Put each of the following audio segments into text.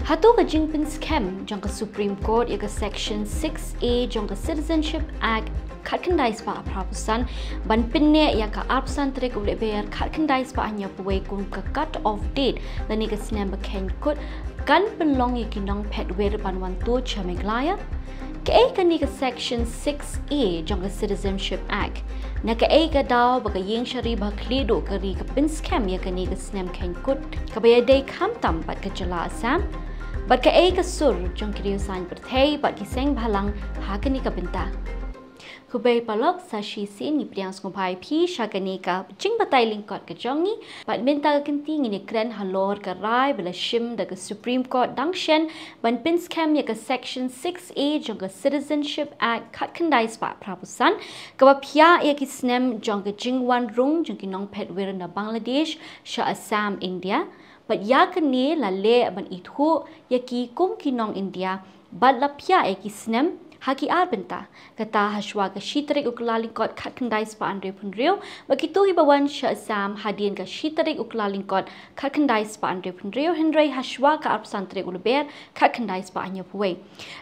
Hato ka jingpynskhem jong ka Supreme Court ya ka Section 6A jong ka Citizenship Act khatkhandai spa aprapusan ban pynneh ya ka arpsan tarik Lber khatkhandai spa anya puwei kun ka cut off date lani ka snem khein kut kan pynlong ya ki nongphet wer ban wan tu cha Meghalaya Kaei ka ni ka Section 6A jong ka Citizenship Act na Kaei ka daw baga yeng shari ba klido ka ri ka pynskhem ya ka ni ka snem khein kut ka baya day kham tam bat ka jala Assam But Kaei ka sur jong kiriyo san perthei but kiseng bhalang hakani ka bynta. Kubay palok sa shisin ni priang sngap pi shakani ka jing batay lingkot ka jongi but bynta ka kinting ni kren halor ka rai bela shim da ka Supreme Court dangshen ban pynskhem ya ka Section 6A jong ka Citizenship Act khatkhandai spa prapusan ka ba phya ya ki snem jong ka jingwan rung jong ki nongphet wer na Bangladesh sha Assam India But yakani la le ban ithu yaki kum kinong India but la pya eki snem haki bynta kata haswa ka shitarik uklalingkot khatkhandai spa andre punrio bakitu hibawan sha Assam hadien ka shitarik uklalingkot khatkhandai spa andre punrio hendrai haswa ka arpsantre Lber khatkhandai spa anya puwei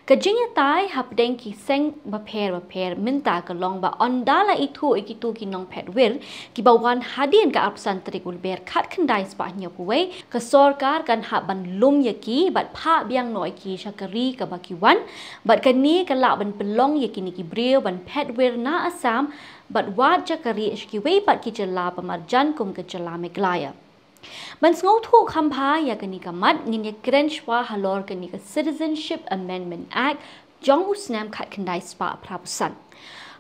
ka jingya tai hapdeng ki seng bapher minta ka long ba ondala ithu ikitu ki nongphet wer ki bawan hadien ka arpsantre Lber khatkhandai spa anya puwei ka sarkar kan haban lum yaki but pha biang noi ki shakari ka bakiwan but kani ka ban pynlong yakini ki briew ban phet wer na Assam but wat jakari ishki wei pat ki jala pamarjan kum ka jala Meghalaya ban sngo thu khampa yakani ka mat ngin ya krenchwa halor kani ka Citizenship Amendment Act jong snem khatkhandai spa prapusan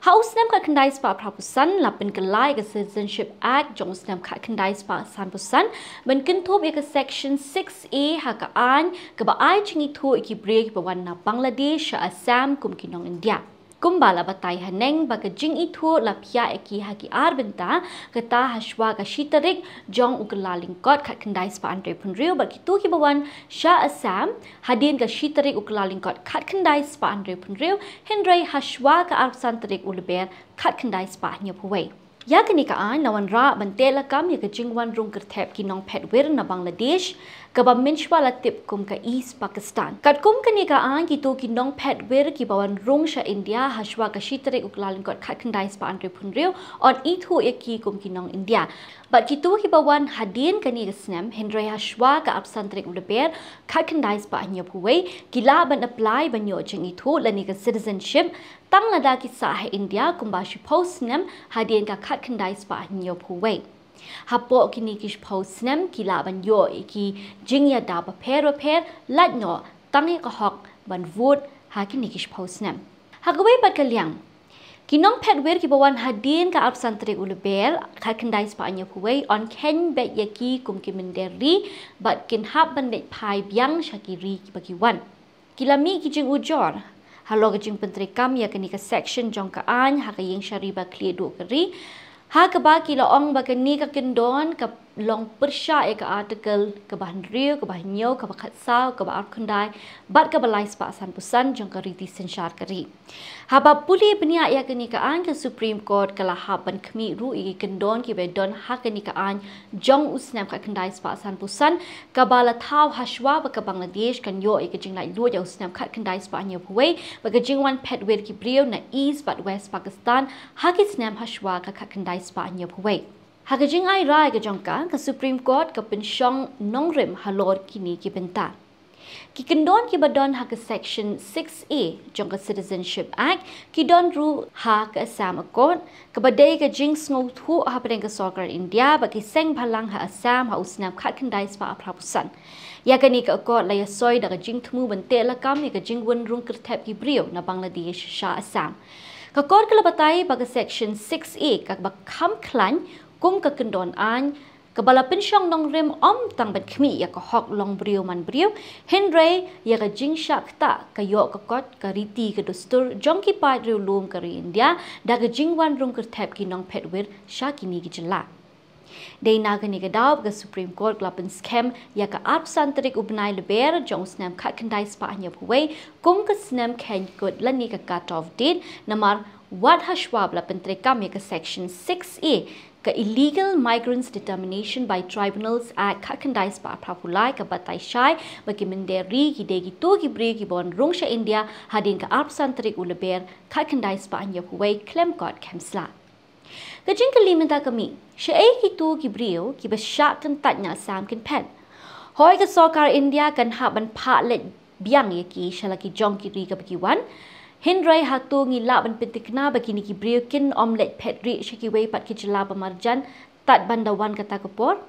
House snem khatkhandai spa prapusan lapin kalai ka Citizenship Act jong snem khatkhandai spa sanpusan ban kinthop ya ka Section 6A ha ka an ka ba ai chingi thu iki break ba wan na Bangladesh Assam kum kinong India kumbala batay haneng baga jing ithu la phya eki ha ki bynta kata haswa ka shitarik jong uklalingkot khatkhandai spa andre punrio ba kitu ki bawan sha Assam hadin ka shitarik uklalingkot khatkhandai spa andre punrio hendrai haswa ka arpsantarik Lber khatkhandai spa nya puwei yakani ka an lawan ra bantela kam ya ka jingwan rung kerthep ki nongphet wer na Bangladesh ka ba minchwala tip kum ka East Pakistan kat kum kani ka an ki to ki nongphet wer ki bawan rung sha India haswa ka shitare uklalingkot khatkhandai spa andre punrio on ithu eki kum ki nong India but ki to ki bawan hadin kani ka snem hendrai haswa ka absantrik Lber khatkhandai spa anya puwei kila ban apply banyo jing ithu lani ka citizenship tang lada ki sa India kumba shi post nem hadien ka khatkhandai spa nyo puwei hapo kini kish post nem kila ban yo ki jingya da ba pher lat no tangi ka hok ban vot ha kini kish post nem hagwei bat kalyang kinong phet wer ki bawan hadien ka absantrik Lber khatkhandai spa nyo puwei on khein bet yaki kum ki menderi but kin hab ban bet pai byang shakiri ki bakiwan kilami ki jing ujor halor jing pentrikam ya kani ka section jong ka an ha ka yeng shariba clear do kari ha ka ba ki laong ba kani ka kindon ka long persha e ka article ka ban riu ka ban nyo ka ba khatsa ka ba arkhandai bat ka balai spa san pusan jong ka riti senshar kari ha ba puli bnia ya kani ka an ka Supreme Court ka la ha ban khmi ru i kindon ki be don ha kani ka an jong usnam ka khandai spa san pusan ka bala thaw hashwa ba ka Bangladesh kan yo i ka jing lai lu ya usnam khat khandai spa nya puwei ba ka jing wan phet wer ki briew na East but West Pakistan ha ki snam hashwa ka khat khandai spa nya puwei Hakajing ai rai ka jongka ka Supreme Court ka pensyong nongrim halor kini ki bynta. Ki kendon ki badon ha ka Section 6A jongka Citizenship Act ki don ru ha ka Assam akon ka badai ka jing sngo thu ha padeng ka sarkar India ba ki seng bhalang ha Assam ha usnam khatkhandai spa aprapusan. Ya kani ka akon la ya soy da ka jing thmu bante la kam ya ka jing wen rung kerthep ki briew na Bangladesh sha Assam. Ka kor ka labatai ba ka Section 6A ka ba kham khlan kum ka kendon an kabala pensyong nongrim tang bat khmi ya ka hok long briew man briew hendrai ya ka jing shak ta ka yo ka kot ka riti ka dustur jongki pat riu lum ka ri India da ka jingwan rung ka thep ki nongphet wer shakini ki jala dei na ka ni ka daw ka Supreme Court jingpynskhem ya ka arpsantarik ubnai Lber jong snem khatkhandai spa nya puwei kum ka snem khein kut lani ka cut off date namar Wat hashwab la pentrikam ya ka Section 6A ke Illegal Migrants Determination by Tribunals Act khatkandai spa prapulai ke batai syai bagi menderi ki degi tu ki briew ki bon rungsha India hadin ke arpsan tarik Lber khatkandai spa anya huwei klem kot kemsla. Kajing kelimenta kami, syai ki tu ki briew ki besyak kentatnya Assam pen. Hoi ke sokar India kan hak ban pak let biang ye ki shalaki jong kiri ke bagiwan. Hindrai Hato ngilak ban pentikna bagi ni ki briew kin omelet phet ri shaki wei pat ki jela pamarjan tat bandawan kata kepor.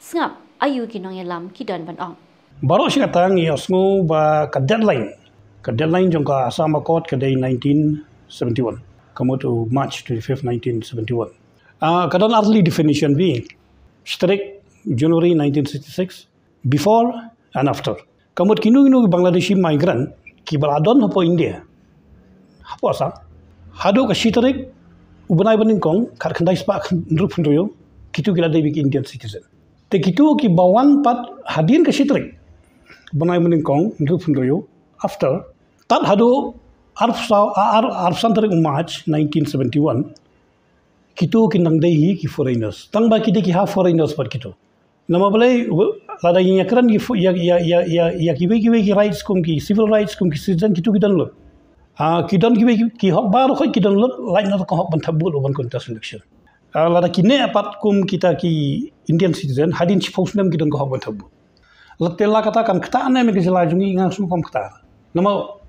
Sngap ayu ki nongyalam ki dan ban ong. Baru si kata ngi osngu ba ka deadline jong ka Assam Accord ka day 1971. Come to March 25, 1971. Kadang early definition being strict January 1966, before and after. Kamut kinu Bangladeshi migrant ki baladon hapo India. Hapo Assam. Hado ka shitarik ubanai banin kong khatkandai spa nrup nruyo kitu kila dai Indian citizen. Te kitu ki bawan pat hadin ka shitarik banai banin kong nrup nruyo after tat hado arpsan tarik March 1971 kitu kinang dai ki foreigners. Tang ba ki ha foreigners pat kitu. Nama boleh lada yang keren ya kiwe rights ki civil rights ki citizen kitu kidan lo. Kidan ki hak baru kidan lo lain na ko hak ban tabul ban contest election. Lada kine apat kita ki Indian citizen hadin chipos nem kidan ko hak ban tabul. Latela katakan kata ane me gejala jungi ngang sum kom kata. Nama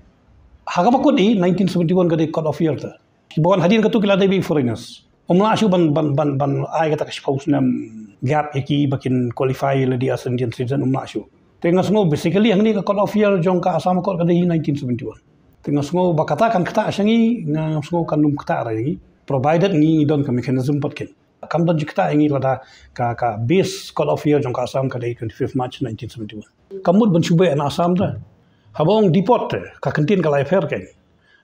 haga bakut di 1971 kade court of year ta. Kibawan hadin katu kila dai foreigners. Omla asu ban ai kata chipos nem gap yaki bakin qualify ladi as Indian citizen umma asu. Tengah semua basically yang ni ka court of year jong ka Assam Accord kada 1971. Tengah semua bakata kan kata asangi nga semua kan kata rai provided ni don ka mechanism patkin. Kam don jikta ingi lada ka base court of year jong ka Assam kada 25 March 1971. Kamut ban subay an Assam da. Habong deport ka kantin ka Lber kan.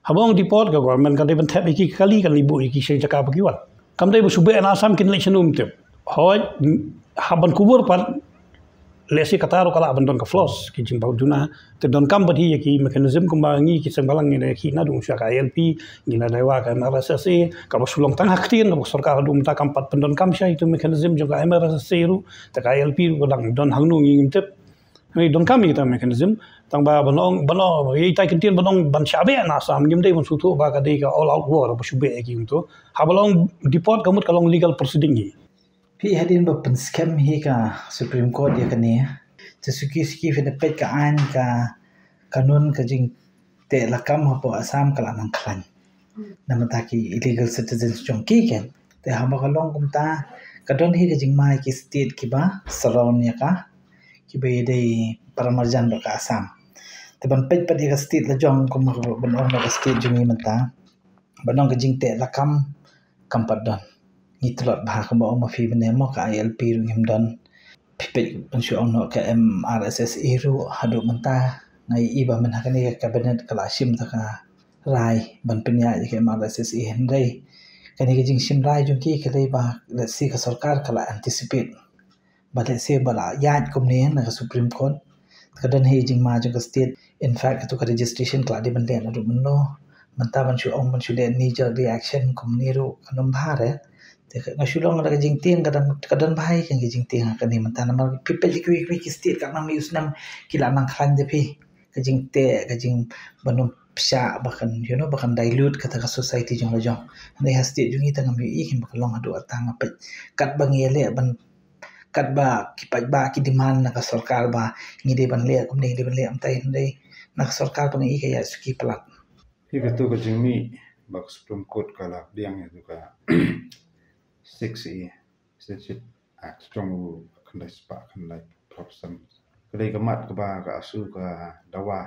Habong deport ka government kada ban tap iki kali kan libu iki sei jaka bagiwan. Kam dai subay an Assam kin election umtep. Hoi haban kubur par lesi kata ro kala abandon ka floss ki jing bau duna te don kam badi ki mechanism kumbangi ki sembalang ni ki na dung sya ka LP ni na dewa ka RSSA ka basulong tang haktin na sarkar dum ta kam pat pendon kam sya itu mechanism juga RSSA ru ta ka LP godang don hangnu ngi tep ni don kam ita mechanism tang ba banong ye tai kintin banong ban syabe na Assam ngim dei bon sutu ba ka dei ka all out war ba shube ki to habalong deport kamut kalong legal proceeding ni. Pi hadin ba pynskhem hi ka Supreme Court ya kani te suki fina pet ka an ka kanun ka jing te lakam hapo Assam kala nang klan namata ki illegal citizens jong ki ken te hamba kalong kumta kadon hi ka jing mai ki state ki ba surround ya ka ki be dei paramarjan ba ka Assam te ban pet ka state la jong kum ban on ka state jungi mata banong ka jing te lakam kampat don ngitlot bah ko mo fi bene mo ka ILP ru ngim don pipet pensyu ono ka MRSSA ru hadu menta ngai iba men hakani ka cabinet kala sim ta ka rai ban penya ka MRSSA hendai kani ka jing sim rai jung ki ka dei ba let's see ka sarkar kala anticipate but let's say bala yat kum ne na ka Supreme Court ka dan he jing ma jung ka state in fact to ka registration kala de ban le na ru menno menta pensyu ong pensyu de knee jerk reaction kum ni ru kanum bhare ngasulong ada jing ting kadang bahai kan jing ting kan ni menta nama people ki state kat nam use nam kila nang khan de pi ka jing banum psa bahkan bahkan dilute kata ka society jong lajong nei ha state jungi tangam yu ikin bakalong adu atang apet kat bangele ban kat ba ki ba ki demand na ka sarkar ba ngide ban le kum nei de ban le am tai ndai na sarkar pang ka ya suki pelat hi tu ka jing mi bak Supreme Court kala biang ya ka 6A Citizenship Act strong kandai spa kandai propsam kadai kamat ka ba ka asu ka dawa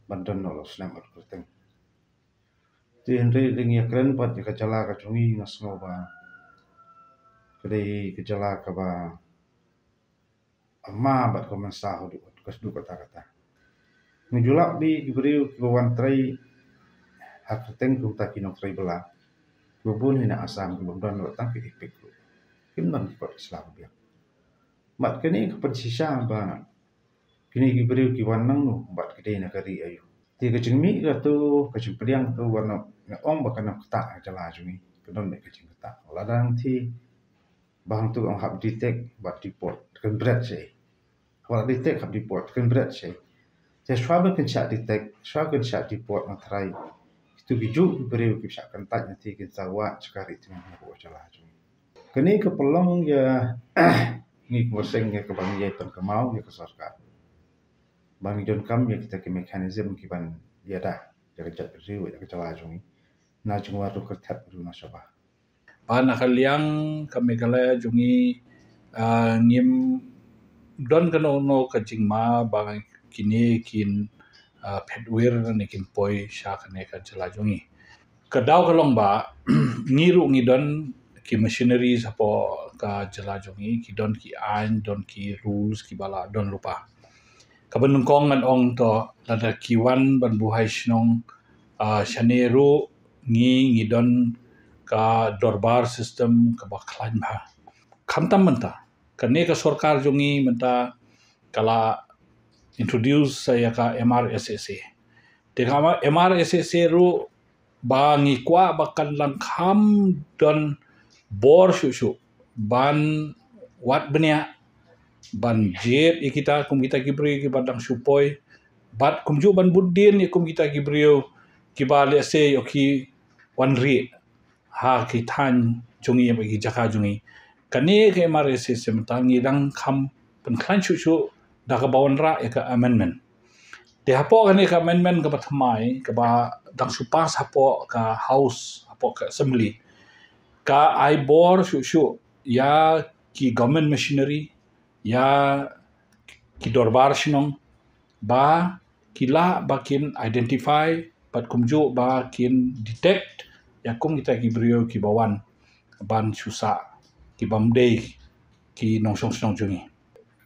bandan no snem at kurteng ti henry ring ya kren pat ka jala ka chungi ngasngo ba kadai ka jala ka ba amma bat ko mansa ho du kata ngujulak bi gibriu ko wan trai hak kurteng ku ta kinok trai bela bubun hina Assam ku bumdan lo tang ipik ku kimnan ko Islam biak mat kini ka persisa ba kini gibriu ki wanang no bat kede na kari ayu ti ka jingmi ka tu ka jingpriang tu warna na ong ba kana ta jala jungi kedon me kecing kata ladang ti bang tu ang hab detect bat deport kan berat sei wala detect hab deport kan berat sei je shwabe kan sha detect shwa kan sha deport na try tu biju briew ki sha kan tak nanti kan sawa sekari tu ko chala ju kini ke pelong ya ni ko seng ya ke bang ye pen kemau ya ke sarkar bang jon kam ya kita ke mekanism ki ban ya dah ya ke jat briew ya ke chala ju na jungwa tu ke tap ru na sabah Nakaliang ka Meghalaya jungi ngim don kano no ka jingma bang kini kin phet ni kin poi sha kane ka jala jungi kadau kalong ba ngiru ngidon ki machineries apo ka jala jungi ki don ki ain don ki rules ki bala don lupa kaban kong an ong to lada kiwan ban buhai shnong shaneru ngidon ka dorbar system ka baklan ba kamtam menta kane ka sarkar jungi menta kala introduce saya ka MRSSA Tegama MRSSA ru ba ngikwa bakan langkam don bor shushu ban wat benya ban jet ikita kum kita gibri ki badang supoi bat kumju ban buddin kum kita gibrio ki bale se yoki wanri ha ki tan jungi bagi jaka jungi kane ke mare system tangi dang kam pen klan shushu da ka bawan ra ya ka amendment de hapo kane ka amendment ka patmai ka ba dang supas hapo ka house hapo ka assembly ka ai bor shushu ya ki government machinery ya ki dorbar shinong ba kila bakin identify pat kumju ba kin detect ya kum kita ki brio ki bawan ban susa ki bamdei ki nongsong song jungi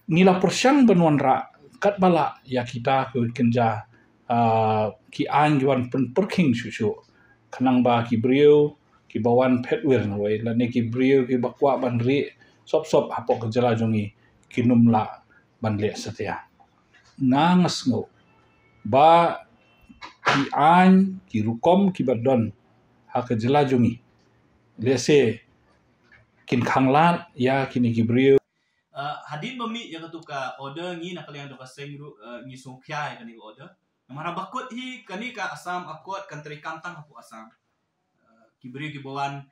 nila persyang banwan ra kat bala ya kita ke kenja ki an juan perking susu kanang ba ki brio ki bawan petwir na wai la ne ki brio ki bakwa ban ri sop hapo ke jala jungi kinumla ban le setia ngangas ngo ba ki an ki rukom ki badon ha ke jala jungi lese kin khanglat ya kini ki brio hadin bami yang ketuka order ngi nak yang doka sengru ngi sungkya kani order mara bakut hi kani ka Assam akot country kantang hapu Assam kibri ki bawan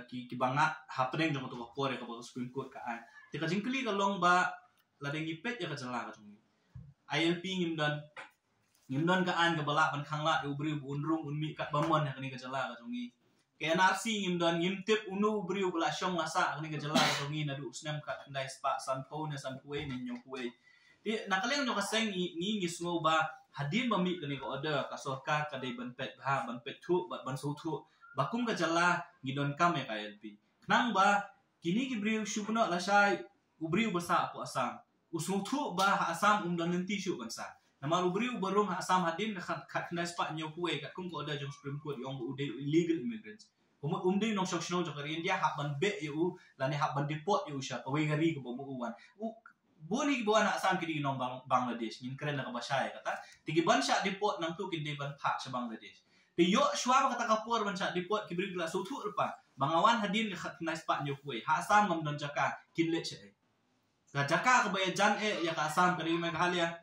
ki banga happening jong to ko re ko Supreme Court ka ai te ka jingkli ka long ba la de ngi pet ya ka jala ka jong ILP ngimdon ka an ka bala ban khangla ubri unrung unmi kat bamon ya kani ka jala ka jong KNRC ngimdon ngimtip unu briew bala syong nasa kani ka jala ka jong nadu snem ka ndai spa sanpo ne sanpuwe ne nyokwe di nakaleng jo ka seng ngi sngo ba hadin bami kani ka order ka sarkar ka dei ban pet ba ban pet thu ban so thu bakum ka jala ngidon kam ya KLP nang ba kini ki briew syubno la sai ubriu basa apu Assam usung thu ba Assam dan nanti syu kan sa nama ubriu barung Assam hadin kat kena spa nyokwe kat kum ko order jong Supreme Court yong ude illegal immigrants umde nong shokshno jo kari India hak ban be yu la ne hak ban deport yu sha pawe gari ko bomu uwan boni bo anak Assam kidi nong Bangladesh ngin keren ka bashay kata tigi ban sha deport nang tu kindi ban phak sa Bangladesh ti yo shwa kata kapur ban sha deport kibri gla so thu rupa bangawan hadin kena spa nyokwe ha Assam ngam don jaka kinle che ka jaka ka baya jan ya ka Assam kari Meghalaya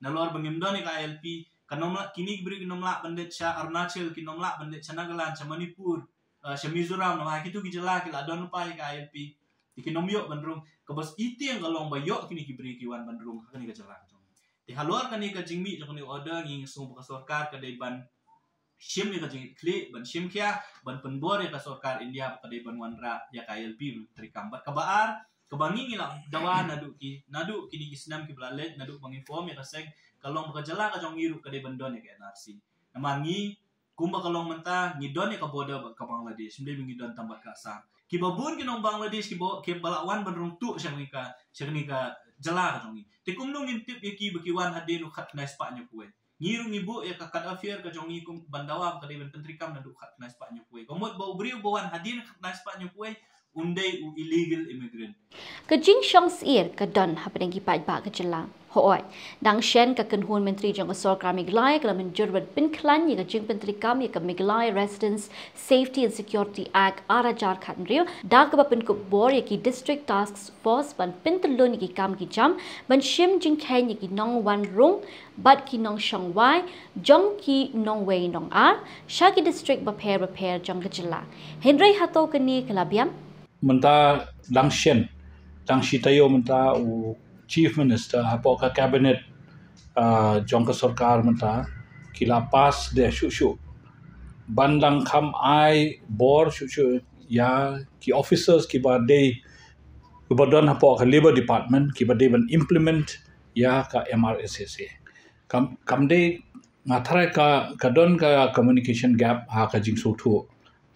nalor bangimdon ka LP kanomla kini kibri kinomla bandet sha Arunachal kinomla bandet Chanagalan sa Manipur sa Mizoram na kitu gijala kila don pa ka LP ikinomyo bandrung kabas iti ang kalong bayo kini kibri kiwan bandrung kani ka jala ti halor kani ka jingmi jo kani order ngi sung ka sarkar ka dei ban shim ni ka jing kli ban shim kya ban penbor ya ka sarkar India ka dei ban wanra ya ka LP trikambat kabaar kabangi ngila dawa nadu kini Sngap ki blalet nadu manginform ya ka seg kalong ka jala ka jong iru ka dei bandon ya ka NRC namangi kumba kalong menta ngidon ka border ka Bangladesh mde ngidon tambat ka Assam kibabun kinong Bangladesh ki balawan bandrung tu siya ka jala ka jongi ti kumnong intip ki bakiwan hadin khat na spa nyo kuwe ngiru ngibu ya ka kad affair ka jongi kum bandawa ka dei pentri kam nadu khat na spa nyo kuwe komot ba ubriu bawan hadin khat na spa nyo kuwe undai illegal immigrant. Ka jing shongs ir ka don hapeng ki pai ba ka jela. Hooi, dang shen ka kenhun menteri jong Sarkar Meghalaya ka menjurban pinklan ye ka jingpynskhem ye ka Meghalaya Residence Safety and Security Act arajar khan rio da ka pin ko bor ye ki district task force ban pintlon ye ki kam ki jam ban shim jing khein ye ki nong wan rung bat ki nong shong wai jong ki nong wei nong ar shah ki district ba pair jong ka jela. Henry Hato ka ni kalabiam Menta langshen, langshitayo menta u Chief Minister hapoka cabinet jongka sarkar menta kila pas de shu bandang kam ai bor shu ya ki officers ki ba de ubadon hapoka Labor Department ki ba de ban implement ya ka MRSSA kam de ngathara ka don ka communication gap ha ka jing so thu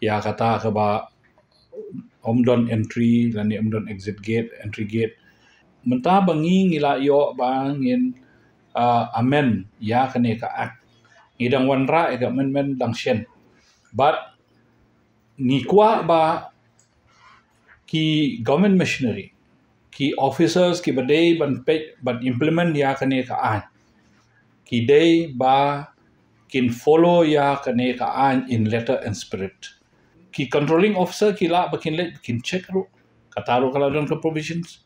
ya kata ka ba omdon entry dan omdon exit gate entry gate menta bangi ngila yo bangin amen ya kane ka act ngidang wanra ega men langshen but ni kwa ba ki government machinery ki officers ki badai ban pe ban implement ya kane ka an ki day ba kin follow ya kane ka an in letter and spirit ki controlling officer ki la bakin let kin check ru kataru kala don ka provisions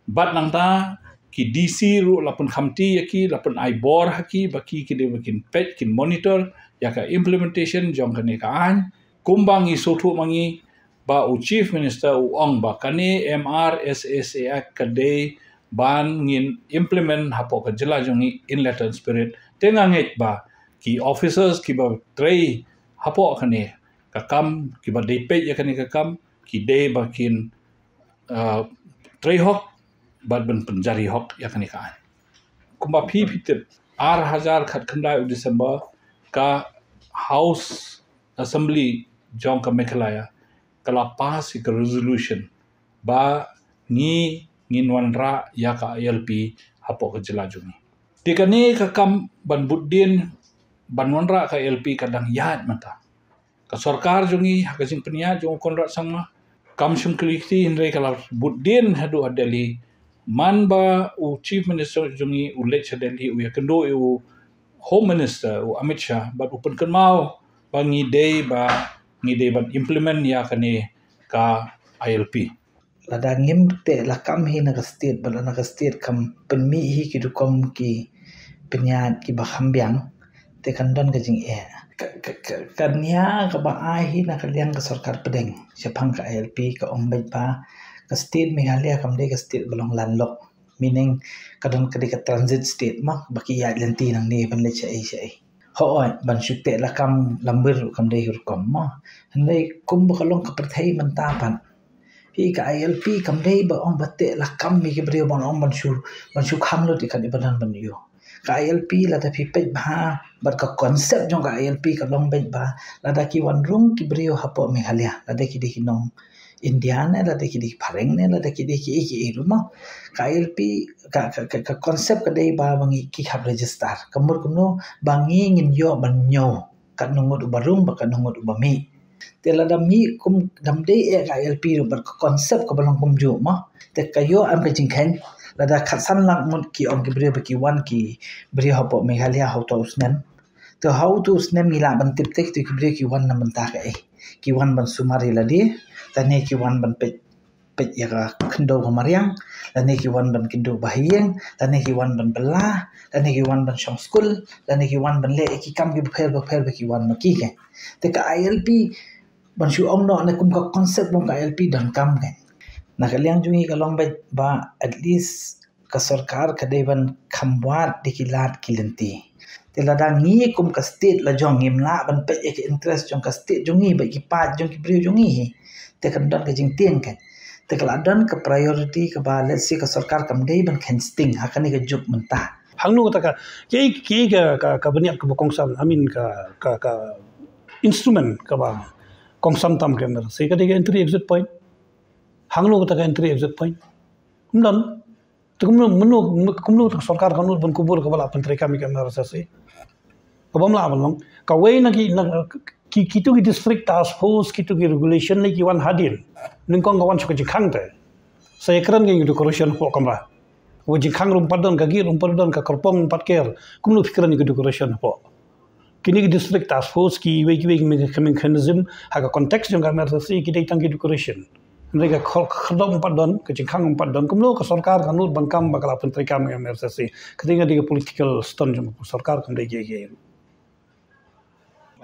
but nangta ki DC ru lapun khamti yaki lapun ai bor haki baki ki de bakin pet kin monitor ya ka implementation jong kane ka an kumbangi sotu mangi ba u chief minister u ong ba kane MRSSA Act kade ban ngin implement hapo ka jela jongi in letter and spirit tenganget ba ki officers ki ba trei hapo kane ka kam ki ba de pe ya kane ka kam ki de bakin trei hok bad ban penjari hok ya kane ka kumba phi phitip 8000 khat khandai u December ka House Assembly jong ka Meghalaya kala pass ka resolution ba ni ngin ra ya ka ILP hapo ka jela jungi tikane ka kam ban buddin ban wanra ka ILP kadang yad mata ka sarkar jungi ka sing penia jong konrat sangma kam shum kliksi inre kala buddin hadu adeli man ba u chief minister jungi u lech adeli u yakendo u home minister u Amit Shah but upun kan mau ba ngidei ban implement ya kane ka ILP lada ngim te lakam hi naga state bala naga state kam penmi hi ki dukom ki penyat ki bahambiang te kandon ka jing kanya ka ba ai hi na kaliang ka sarkar pedeng siapang ka ILP ka ombet ba ka state Meghalaya kam de ka state balong landlock meaning kadon ka de ka transit state ma baki ya lenti nang ni ban le chai hooi ban shukte lakam lambir kam de hurkom ma handai kum ba kalong ka perthai mantapan hi ka ILP kam dei ba ong batte la kam mi ke brio ban ong ban shu kham lo ti kan ibadan ban yo ka ILP la ta phi pe ba bar ka concept jong ka ILP ka long bet ba la da ki wan rung ki brio hapo Meghalaya la da ki de ki nong India ne la da ki de phareng ne la da ki de ki ruma ka ILP ka concept ka dei ba bangi ki hab register kamur kuno bangi ngin yo ban nyo ka nungut ubarung ba ka nungut ubami te la dam mi kum dam de ka ILP ru bar konsep ka balong kum ju ma te kayo am ka jingkhen la da khatsan lang mun ki ong ki bre ki wan ki bre hapo Meghalaya how to snem to how to snem mila ban tip tek ki bre ki wan na man ta ka ki wan ban sumari la di ta ne ki wan ban pet ya ka khndo ka mariang la ne ki wan ban kindu bahiyeng la ne ki wan ban bala la ne ki wan ban shong school la ne ki wan ban le ki kam ki pher ki wan ma ki ke te ka ILP ban shu ong no na kum ka concept mong ka ILP dan kam ke na kaliang jungi ka long ba at least ka sarkar ka dei ban khamwat dikilat kilenti te la dang ni kum ka state la jong ngim la ban pe ek interest jong ka state jungi ba ki pa jong ki brio jungi te kan don ka jing tieng ke te kala don ka priority ka ba let's say ka sarkar kam dei ban khen sting ha kan ka jup menta hangnu ta ka banyak ka kongsan amin ka instrument ka ba kongsam tam kamera se ka de entry exit point hangnu ta ka entry exit point umdan kumnu sarkar kanur ban kubur ka bala pentri kami kamera se ka bamla balong ka wei na ki Kitu ki district task force kitu ki regulation ni ki wan hadin ningkong kawan suka jingkang te saya keren ki decoration po kamra wo jingkang rumpat don kagi rumpat don ka korpong rumpat ker kumlu fikiran ki decoration po kini ki district task force ki we mechanism ha ka context jong kamera si ki dai tang ki decoration mereka khadom rumpat don ke jingkang rumpat don kumlu ka sarkar kanut bangkam bakal penteri kam kamera si ketika dia political stone jong sarkar kam dai ge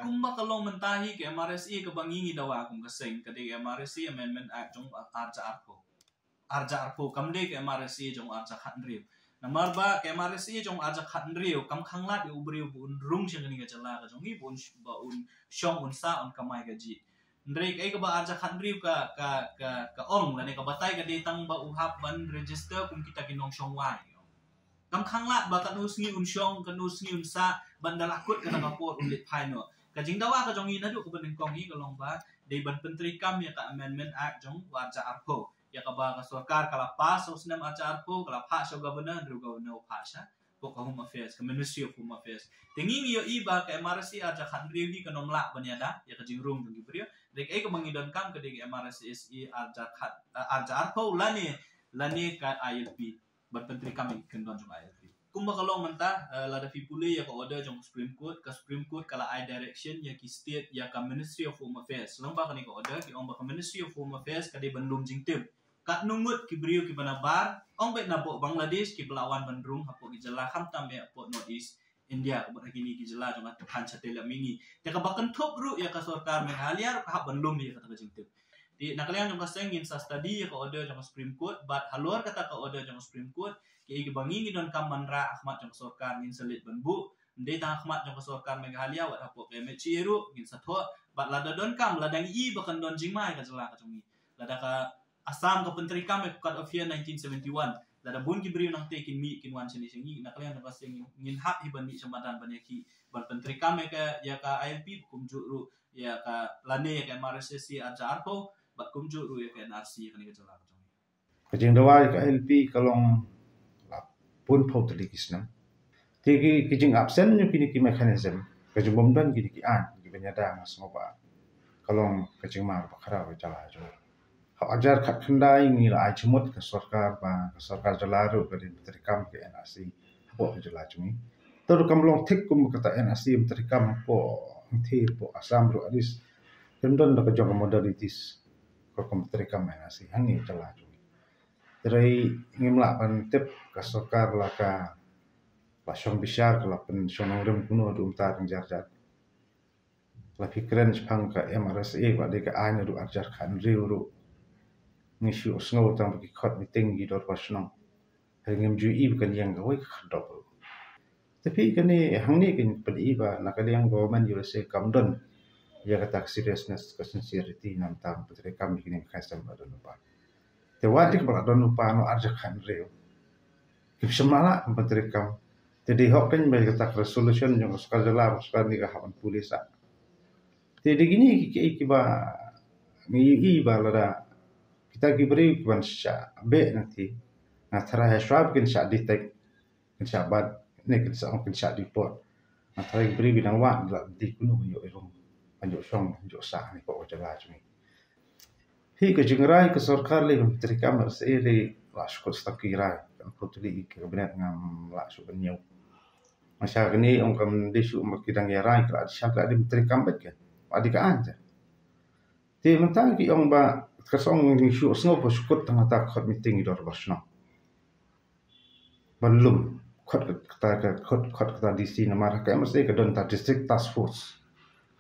kumba kalong mentahi ke MRSI ke bangingi dawa kung kasing kadi MRSI Amendment Act jong arja arpo kamde ke MRSI jong arja khatnriu namar ba ke MRSI jong arja khatnriu kam khanglat yu briu bun rung sing ni ga chala ka jong hi bun ba un shong un sa on kamai ga ji ndrei kai ka ba arja khatnriu ka ong la ne ka batai ka de tang ba uhap ban register kum kita kinong shong wai kam khanglat ba kan usngi un shong kan usngi un sa bandal akut ka ka pot un lit phai no kajing dawa ka jong ina du ko ben kong hi kalong ba de ban penteri kam ya ka Amendment Act jong warja arpo ya ka ba ka sarkar kala pas so snem arja arpo kala pha so governor ru governor pha sha ko ka home affairs ka ministry of home affairs tingi yo iba ka MRC arja khandri hi ka nomla banyada ya ka jing room jong gibrio de ka mangidon kam ka de MRC SE arja arpo lani ka ILP ban penteri kam kan don jong ILP kumba kalong menta lada pipule ya ka order jong Supreme Court kala I direction ya ki state ya ka Ministry of Home Affairs long ba ka ni ka order ki ong ba ka Ministry of Home Affairs ka de bandung jingtim kat nungut ki briu ki banabar ong bet na po Bangladesh ki belawan bandrung hapo ki jala kham tam ya po North East India ko ba kini ki jala jong kan chatela mingi ya ka bakan thop ru ya ka sarkar Meghalaya ka bandung ya ka ta jingtim di nakalian jong ka sengin sa study ya ka order jong Supreme Court but halor kata ka order jong Supreme Court ki bangi don kam manra ahmad jong sarkar ngin selit banbu ndai ta ahmad jong sarkar Meghalaya wat hapo ke mechiru ngin satho bat lada don kam ladang i bakan don jingma ka jala ka jongi lada ka Assam ka penteri kam cut of year 1971 lada bun ki briu nang te kin mi kin wan sini singi nakalian jong sing ngin hak hiban mi samadan banyaki bat penteri kam ka ya ka ILP kum juru ya ka lane ka MRSC arja arpo bat kum juru ya ka NRC ka ni ka jala ka jongi kajing dawa ka ILP kalong pun pau tali kisna tigi kijing absen nyu kini ki mechanism kajing bomdan kini ki an ki benyada mas ngoba kalong kajing ma bakara wa jala jo ha ajar khat khandai ngi la ajmut ka sarkar jalaru ka din terikam ke NRC po jala chumi toru kam long thik kum kata NRC terikam po thi po Assam ru adis kendon da ka jong modalities ko kom terikam NRC hangi jala Terai ngimla pan tip ka sarkar la ka pasong besar la pen sonong rem kuno du umtar jar la fikren spang ka MRSA ba de ka aina du ajar khan riu ru ngishu sngo tang ki khot meeting gi dor pasnong hengem ju i kan yang ga wai khadop tapi kani hangni kin padi ba nakaliang government USA kamdon ya kata seriousness ka sincerity nam tam putre kam kini khasam ba don ba te wadik bala don lupa no arja khan reo kip semala menteri kam jadi hok kan bagi kata resolution yang sekal jala sekal ni ka hawan polis a jadi gini ki ba ni ba lada kita ki beri ban sha be nanti na thara ha swab kin sha detect kin sha bad ne kin sha report na thara ki beri binang wa la di kuno yo erong anjo song anjo sa ni ko jala chumi hi ka jingrai ka sarkar le menteri kamar se le la skol stakirai kan putli ke kabinet ngam la su benyo masa kini ong kam desu makidang yarai ka syak la di menteri kambat ke adi ka anja ti mentang ki ong ba kasong ni su sngo po skut tang ta khot meeting idor basno balum khot kata DC namar ka mesti ka don ta district task force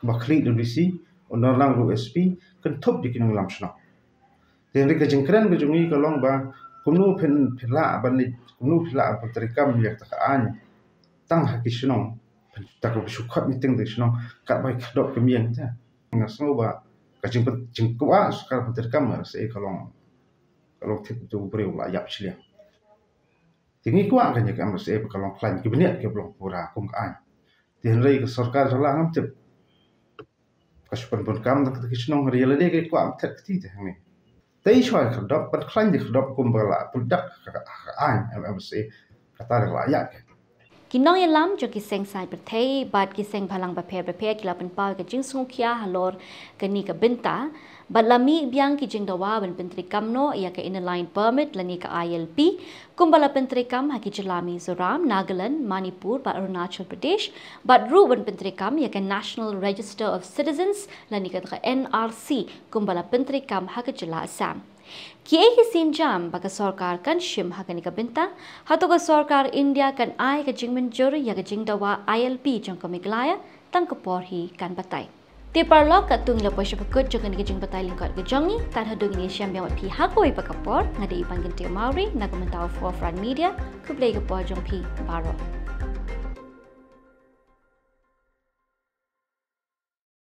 bakli do DC onor lang ru SP kan top dikinong lamsno Jadi kejengkeran kejungi kalong ba kunu phila bani kunu phila penterikam yak takaan tang hakisnong tak besukhat meeting disnong kat bai khadok kemian ta ngasno ba kajing kwa sekal penterikam se kalong thik tu breu la yap chlia tingi kwa kan yak am se kalong klan ki beniat ke blong pura kum kan tin rei ke sarkar jala ngam tip kasupan pun kam tak kisnong real de ke kwa am thak ti te hang Tei shoi khadop pat khlan di khadop kumbala pudak an MMC kata la ya ke nongialam jong kiseng sai berthei bat kiseng balang beper kila penpau ke jing sungkia halor kani ke bynta bat lami biang ki jing dawa ban pentrikam no ia ke inner line permit lani ke ILP kumbala pentrikam haki jelami Mizoram, Nagaland, Manipur bat Arunachal Pradesh bat ru ban pentrikam ia ke National Register of Citizens lani ke NRC kumbala pentrikam haki jela Assam. Kaei sin jam baka sarkar kan shim hakani ka bynta hato ka sarkar India kan ai ka jingmen jori ya ka jingdawa ILP jong ka Meghalaya tang ka porhi kan batai te parlok ka tung la posha pakut jong ka jing batai lingkot ka jongi tan hadung ni syam biang pi hakoi pakapor ngade ipan gente mauri na ka mentau forefront media ku play ka por jong pi baro